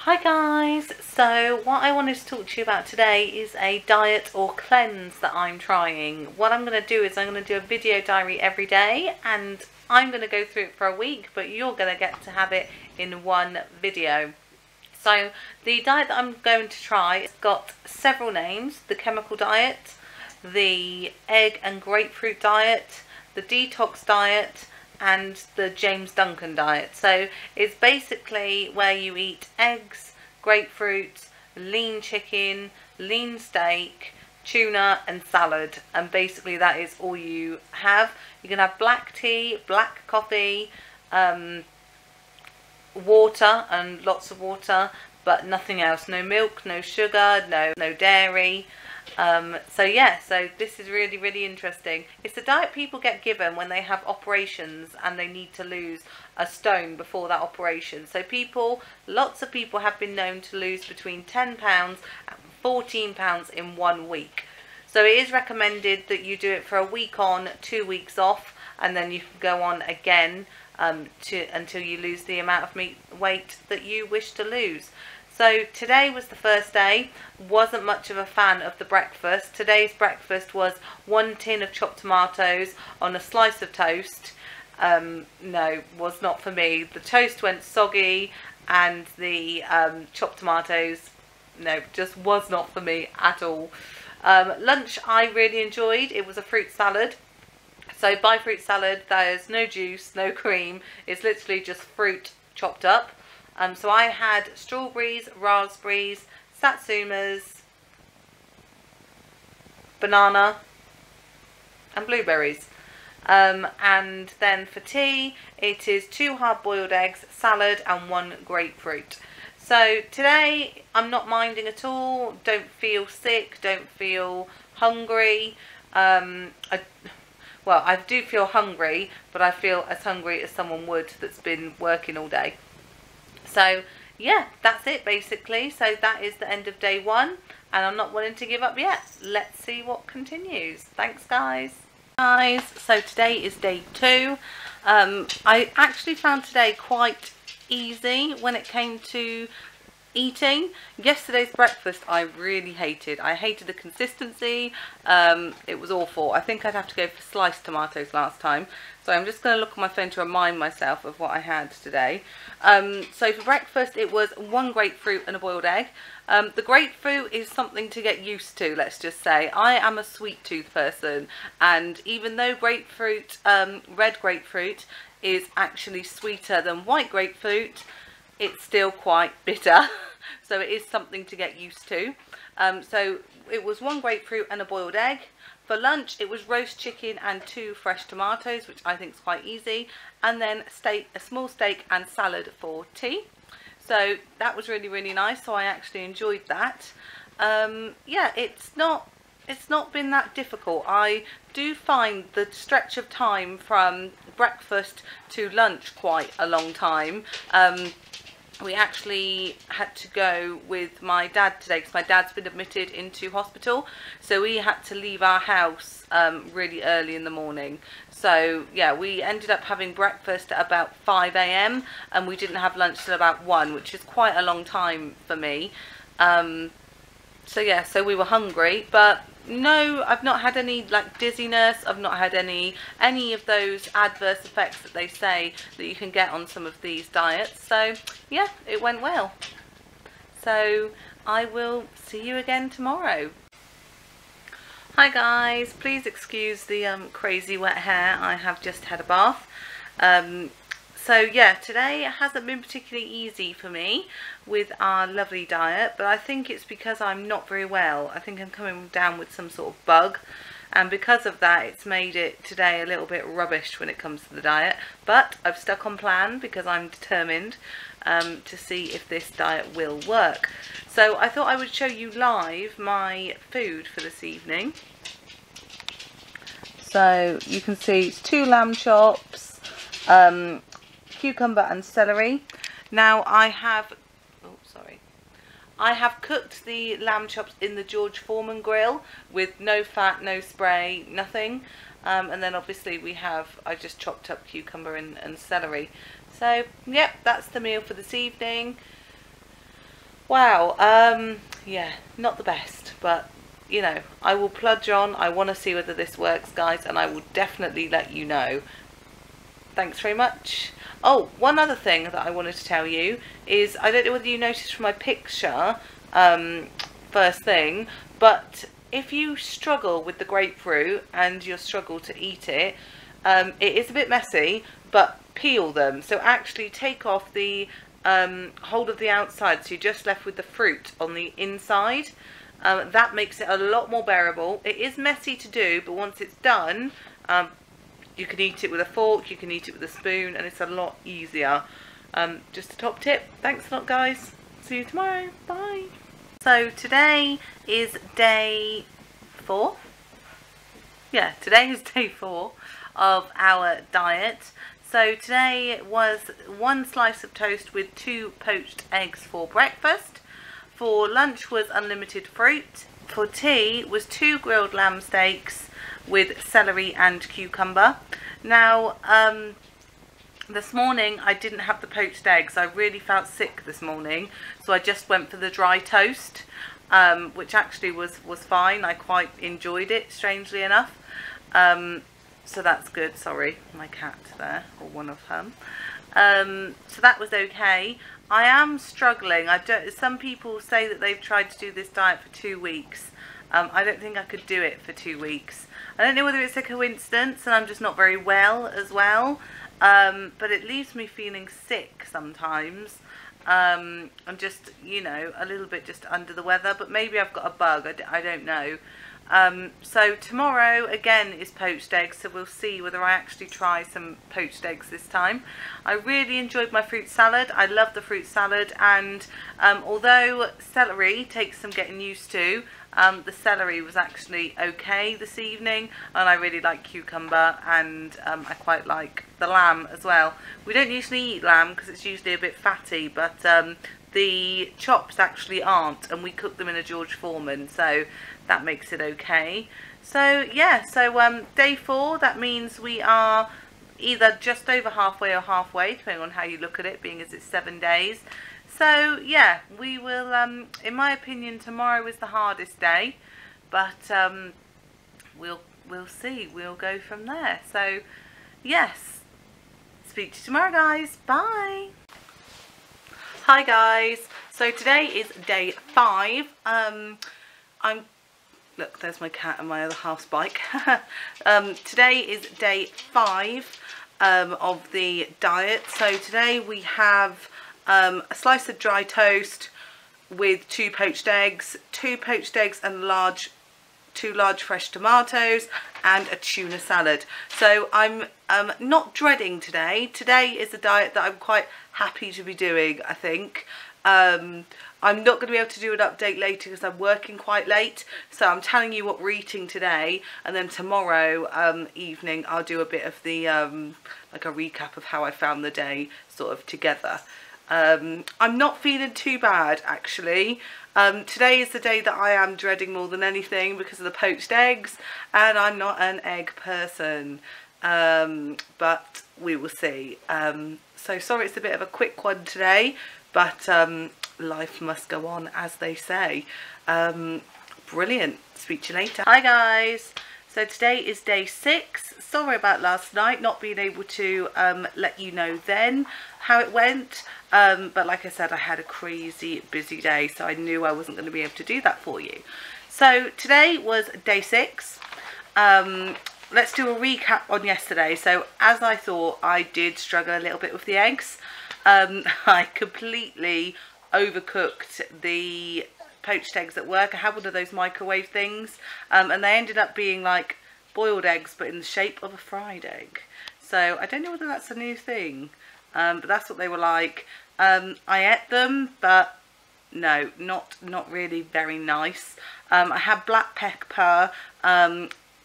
Hi guys, so what I wanted to talk to you about today is a diet or cleanse that I'm trying. What I'm going to do is I'm going to do a video diary every day, and I'm going to go through it for a week, but you're going to get to have it in one video. So the diet that I'm going to try has got several names: the chemical diet, the egg and grapefruit diet, the detox diet, and the James Duncan diet. So it's basically where you eat eggs, grapefruit, lean chicken, lean steak, tuna and salad, and basically that is all you have. You can have black tea, black coffee, water, and lots of water, but nothing else. No milk, no sugar, no dairy. So yeah, so this is really interesting. It's the diet people get given when they have operations and they need to lose a stone before that operation. So lots of people have been known to lose between 10 pounds and 14 pounds in 1 week. So it is recommended that you do it for a week on, 2 weeks off, and then you can go on again until you lose the amount of weight that you wish to lose. So today was the first day. Wasn't much of a fan of the breakfast. Today's breakfast was 1 tin of chopped tomatoes on a slice of toast. No, was not for me. The toast went soggy, and the chopped tomatoes, no, just was not for me at all. Lunch I really enjoyed. It was a fruit salad. So by fruit salad, there's no juice, no cream. It's literally just fruit chopped up. So I had strawberries, raspberries, satsumas, banana and blueberries. And then for tea, it is 2 hard-boiled eggs, salad and 1 grapefruit. So today I'm not minding at all. Don't feel sick, don't feel hungry. Well, I do feel hungry, but I feel as hungry as someone would that's been working all day. So yeah, that's it basically. So that is the end of day 1, and I'm not willing to give up yet. Let's see what continues. Thanks guys. So today is day 2. I actually found today quite easy when it came to eating. Yesterday's breakfast I really hated. I hated the consistency. It was awful. I think I'd have to go for sliced tomatoes last time. So I'm just going to look at my phone to remind myself of what I had today. So for breakfast it was 1 grapefruit and a boiled egg. The grapefruit is something to get used to, let's just say. I am a sweet tooth person, and even though grapefruit, red grapefruit is actually sweeter than white grapefruit, it's still quite bitter. So it is something to get used to. So it was 1 grapefruit and a boiled egg. For lunch it was roast chicken and 2 fresh tomatoes, which I think is quite easy, and then a small steak and salad for tea. So that was really nice. So I actually enjoyed that. Yeah, it's not been that difficult. I do find the stretch of time from breakfast to lunch quite a long time. We actually had to go with my dad today because my dad's been admitted into hospital, so we had to leave our house really early in the morning. So yeah, we ended up having breakfast at about 5 AM and we didn't have lunch till about 1, which is quite a long time for me. So yeah, so we were hungry, but no, I've not had any like dizziness. I've not had any of those adverse effects that they say that you can get on some of these diets. So yeah, it went well. So I will see you again tomorrow. Hi guys, please excuse the crazy wet hair. I have just had a bath. So yeah, today hasn't been particularly easy for me with our lovely diet, but I think it's because I'm not very well. I think I'm coming down with some sort of bug, and because of that it's made it today a little bit rubbish when it comes to the diet. But I've stuck on plan because I'm determined to see if this diet will work. So I thought I would show you live my food for this evening. So you can see it's 2 lamb chops, cucumber and celery. Now I have cooked the lamb chops in the George Foreman grill with no fat, no spray, nothing. And then obviously I just chopped up cucumber and celery. So yep, that's the meal for this evening. Wow, yeah, not the best, but you know, I will plunge on. I want to see whether this works, guys, and I will definitely let you know. Thanks very much. Oh, one other thing that I wanted to tell you is, I don't know whether you noticed from my picture, first thing, but if you struggle with the grapefruit and you struggle to eat it, it is a bit messy, but peel them. So actually take off the hold of the outside, so you're just left with the fruit on the inside. That makes it a lot more bearable. It is messy to do, but once it's done, you can eat it with a fork, you can eat it with a spoon, and it's a lot easier. Just a top tip. Thanks a lot, guys. See you tomorrow. Bye. So today is day 4. Yeah, today is day 4 of our diet. So today was 1 slice of toast with 2 poached eggs for breakfast. For lunch was unlimited fruit. For tea was 2 grilled lamb steaks with celery and cucumber. Now, this morning I didn't have the poached eggs. I really felt sick this morning, so I just went for the dry toast, which actually was fine. I quite enjoyed it, strangely enough. So that's good. Sorry, my cat there, or one of them. So that was okay. I am struggling. Some people say that they've tried to do this diet for 2 weeks. I don't think I could do it for 2 weeks. I don't know whether it's a coincidence and I'm just not very well as well, but it leaves me feeling sick sometimes. I'm just, you know, a little bit just under the weather, but maybe I've got a bug. I don't know. So tomorrow again is poached eggs, so we'll see whether I actually try some poached eggs this time. I really enjoyed my fruit salad. I love the fruit salad, and although celery takes some getting used to, the celery was actually okay this evening, and I really like cucumber, and I quite like the lamb as well. We don't usually eat lamb because it's usually a bit fatty, but the chops actually aren't, and we cook them in a George Foreman, so that makes it okay. So yeah, so day 4, that means we are either just over halfway or halfway, depending on how you look at it, being as it's 7 days. So yeah, we will, in my opinion, tomorrow is the hardest day, but we'll see. We'll go from there. So yes, speak to you tomorrow, guys. Bye. Hi guys. So today is day 5. Look, there's my cat and my other half's bike. Today is day 5 of the diet. So today we have a slice of dry toast with 2 poached eggs, 2 poached eggs and 2 large fresh tomatoes, and a tuna salad. So I'm not dreading today. Today is a diet that I'm quite happy to be doing, I think. I'm not going to be able to do an update later because I'm working quite late, so I'm telling you what we're eating today, and then tomorrow evening I'll do a bit of the like a recap of how I found the day sort of together. I'm not feeling too bad actually. Today is the day that I am dreading more than anything because of the poached eggs, and I'm not an egg person, but we will see. So sorry it's a bit of a quick one today, but life must go on, as they say. Brilliant. Speak to you later. Hi guys. So today is day 6. Sorry about last night, not being able to let you know then how it went. But like I said, I had a crazy busy day, so I knew I wasn't going to be able to do that for you. So today was day 6. Let's do a recap on yesterday. So as I thought, I did struggle a little bit with the eggs. I completely overcooked the poached eggs at work. I had one of those microwave things, and they ended up being like boiled eggs but in the shape of a fried egg. So I don't know whether that's a new thing, but that's what they were like. I ate them, but no, not really very nice. I had black pepper,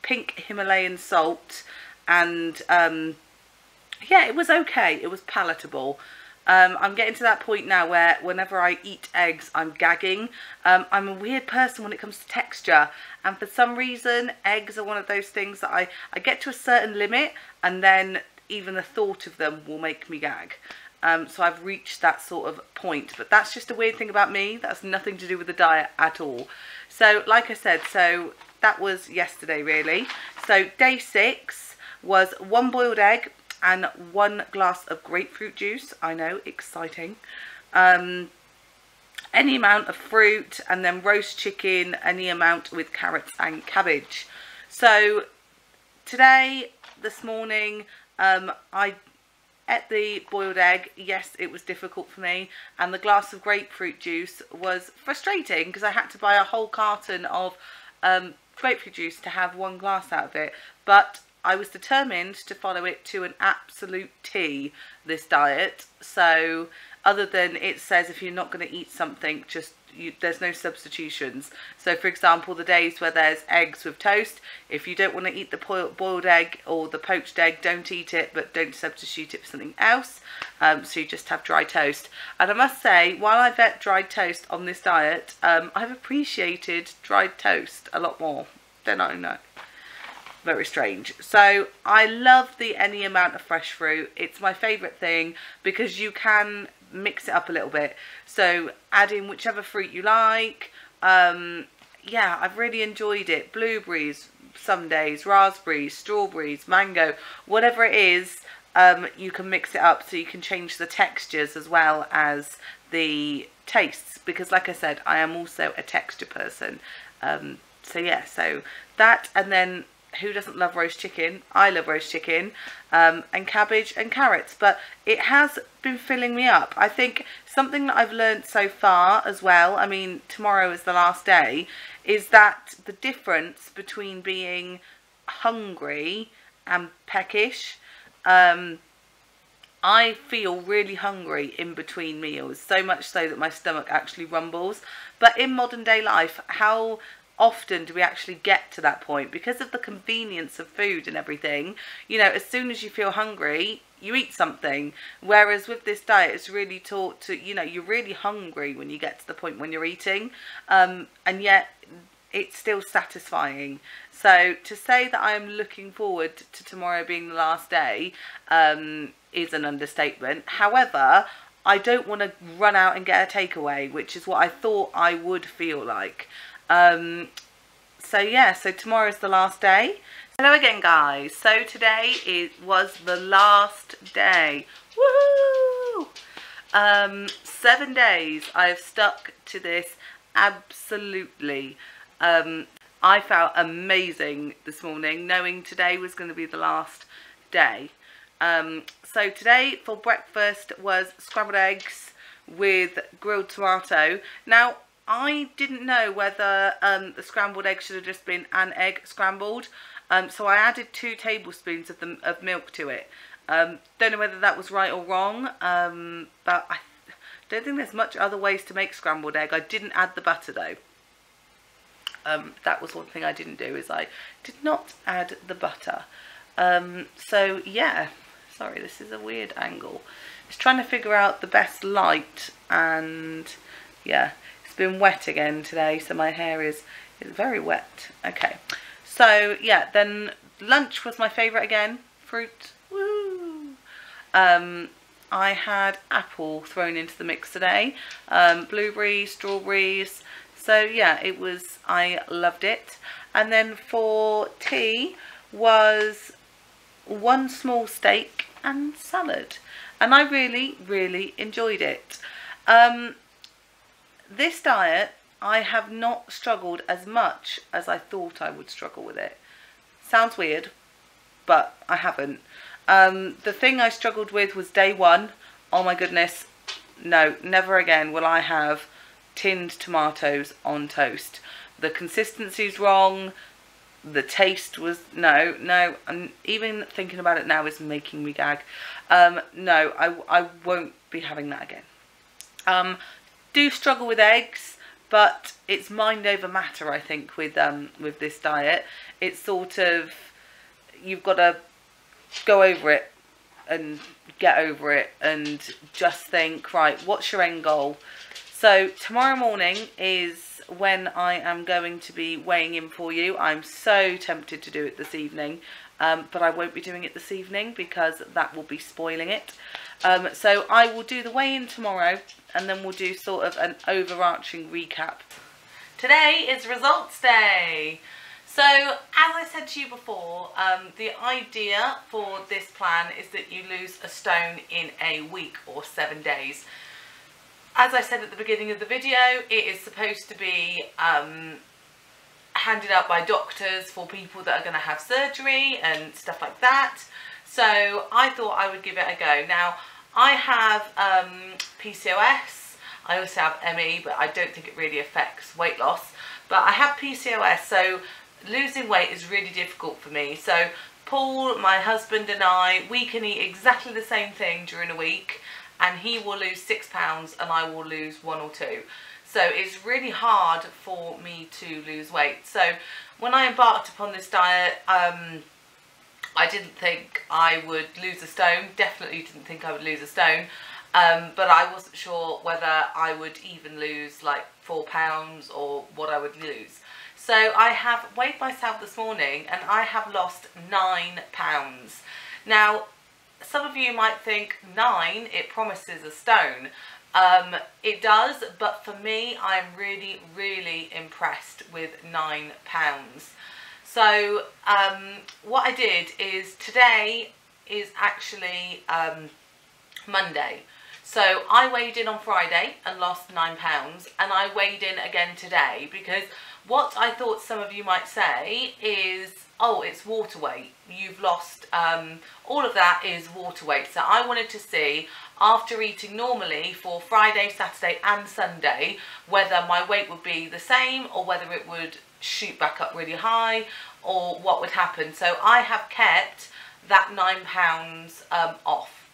pink Himalayan salt, and yeah, it was okay. It was palatable. I'm getting to that point now where whenever I eat eggs, I'm gagging. I'm a weird person when it comes to texture, and for some reason, eggs are one of those things that I get to a certain limit, and then even the thought of them will make me gag. So I've reached that sort of point, but that's just a weird thing about me. That's nothing to do with the diet at all. So like I said, so that was yesterday really. So day 6 was 1 boiled egg and 1 glass of grapefruit juice. I know, exciting. Any amount of fruit, and then roast chicken, any amount with carrots and cabbage. So today, this morning, I ate the boiled egg. Yes, it was difficult for me, and the glass of grapefruit juice was frustrating because I had to buy a whole carton of grapefruit juice to have 1 glass out of it. But I was determined to follow it to an absolute T, this diet. So other than it says if you're not going to eat something, just there's no substitutions. So for example, the days where there's eggs with toast, if you don't want to eat the boiled egg or the poached egg, don't eat it, but don't substitute it for something else. So you just have dry toast. And I must say, while I've ate dried toast on this diet, I've appreciated dried toast a lot more than I know. Very strange. So I love the any amount of fresh fruit. It's my favourite thing because you can mix it up a little bit. So add in whichever fruit you like. Yeah, I've really enjoyed it. Blueberries some days, raspberries, strawberries, mango, whatever it is, you can mix it up so you can change the textures as well as the tastes, because like I said, I am also a texture person. So yeah, so that, and then who doesn't love roast chicken? I love roast chicken, and cabbage and carrots, but it has been filling me up. I think something that I've learned so far as well, I mean tomorrow is the last day, is that the difference between being hungry and peckish. I feel really hungry in between meals, so much so that my stomach actually rumbles. But in modern day life, how often do we actually get to that point? Because of the convenience of food and everything, you know, as soon as you feel hungry, you eat something. Whereas with this diet, it's really taught to, you know, you're really hungry when you get to the point when you're eating, and yet it's still satisfying. So to say that I am looking forward to tomorrow being the last day is an understatement. However, I don't want to run out and get a takeaway, which is what I thought I would feel like. So yeah, so tomorrow is the last day. Hello again guys. So today was the last day. Woohoo! 7 days I have stuck to this absolutely. I felt amazing this morning knowing today was going to be the last day. So today for breakfast was scrambled eggs with grilled tomato. Now I didn't know whether the scrambled egg should have just been an egg scrambled, so I added 2 tablespoons of milk to it. Don't know whether that was right or wrong, but I don't think there's much other ways to make scrambled egg. I didn't add the butter though. That was one thing I didn't do, is I did not add the butter. So yeah, sorry, this is a weird angle. Just trying to figure out the best light, and yeah. It's been wet again today, so my hair is very wet. Okay, so yeah, then lunch was my favourite again. Fruit, woo! I had apple thrown into the mix today, blueberries, strawberries. So yeah, it was, I loved it. And then for tea was 1 small steak and salad, and I really enjoyed it. This diet, I have not struggled as much as I thought I would struggle with it. Sounds weird, but I haven't. The thing I struggled with was day 1. Oh my goodness, no, never again will I have tinned tomatoes on toast. The consistency's wrong. The taste was, no, and even thinking about it now is making me gag. No, I won't be having that again. Do struggle with eggs, but it's mind over matter, I think, with this diet. It's sort of, you've got to go over it and get over it and just think, right, what's your end goal? So tomorrow morning is when I am going to be weighing in for you. I'm so tempted to do it this evening. but I won't be doing it this evening because that will be spoiling it. So I will do the weigh-in tomorrow, and then we'll do sort of an overarching recap. Today is results day. So as I said to you before, the idea for this plan is that you lose a stone in a week or 7 days. As I said at the beginning of the video, it is supposed to be handed out by doctors for people that are going to have surgery and stuff like that. So I thought I would give it a go. Now, I have PCOS, I also have ME, but I don't think it really affects weight loss. But I have PCOS, so losing weight is really difficult for me. So Paul, my husband, and I, we can eat exactly the same thing during a week, and he will lose 6 pounds and I will lose 1 or 2. So it's really hard for me to lose weight. So when I embarked upon this diet, I didn't think I would lose a stone. Definitely didn't think I would lose a stone. But I wasn't sure whether I would even lose like 4 pounds or what I would lose. So I have weighed myself this morning and I have lost 9 pounds. Now, some of you might think 9, it promises a stone. It does, but for me, I'm really, really impressed with 9 pounds. So what I did is, today is actually Monday. So I weighed in on Friday and lost 9 pounds, and I weighed in again today, because what I thought some of you might say is, oh, it's water weight. You've lost, all of that is water weight. So I wanted to see, after eating normally for Friday, Saturday and Sunday, whether my weight would be the same or whether it would shoot back up really high, or what would happen. So I have kept that 9 pounds off.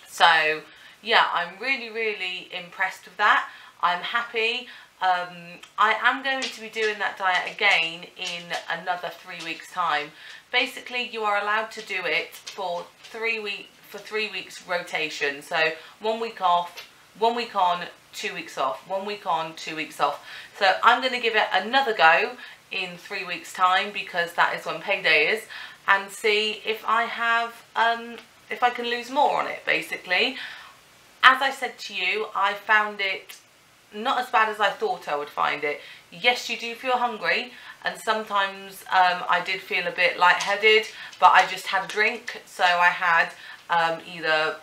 So yeah, I'm really, really impressed with that. I'm happy. I am going to be doing that diet again in another 3 weeks time. Basically, you are allowed to do it for 3 weeks rotation. So 1 week off, 1 week on, 2 weeks off, 1 week on, 2 weeks off. So I'm going to give it another go in 3 weeks time, because that is when payday is, and see if I have if I can lose more on it. Basically, as I said to you, I found it not as bad as I thought I would find it. Yes, you do feel hungry, and sometimes I did feel a bit lightheaded, but I just had a drink. So I had either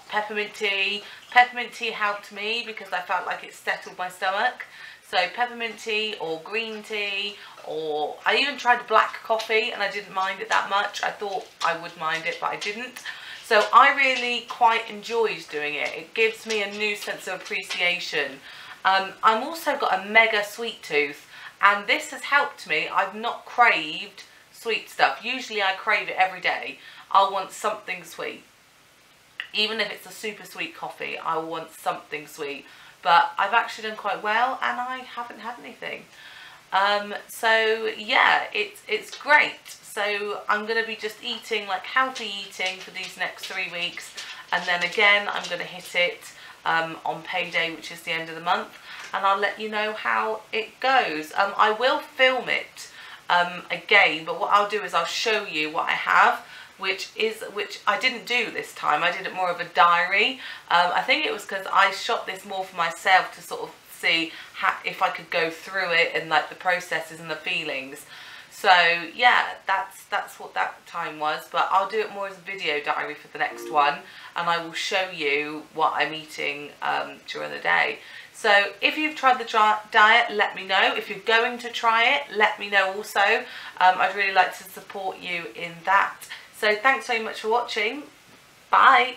peppermint tea. Peppermint tea helped me because I felt like it settled my stomach. So peppermint tea or green tea, or I even tried black coffee and I didn't mind it that much. I thought I would mind it, but I didn't. So I really quite enjoyed doing it. It gives me a new sense of appreciation. I'm also got a mega sweet tooth, and this has helped me. I've not craved sweet stuff. Usually I crave it every day. I'll want something sweet. Even if it's a super sweet coffee, I want something sweet. But I've actually done quite well, and I haven't had anything. So yeah, it's great. So I'm going to be just eating like healthy eating for these next 3 weeks, and then again I'm going to hit it on payday, which is the end of the month, and I'll let you know how it goes. I will film it again, but what I'll do is I'll show you what I have, which I didn't do this time. I did it more of a diary. I think it was because I shot this more for myself to sort of see if I could go through it and like the processes and the feelings. So yeah, that's what that time was, but I'll do it more as a video diary for the next one, and I will show you what I'm eating during the day. So if you've tried the diet, let me know. If you're going to try it, let me know also. I'd really like to support you in that. So thanks very much for watching. Bye.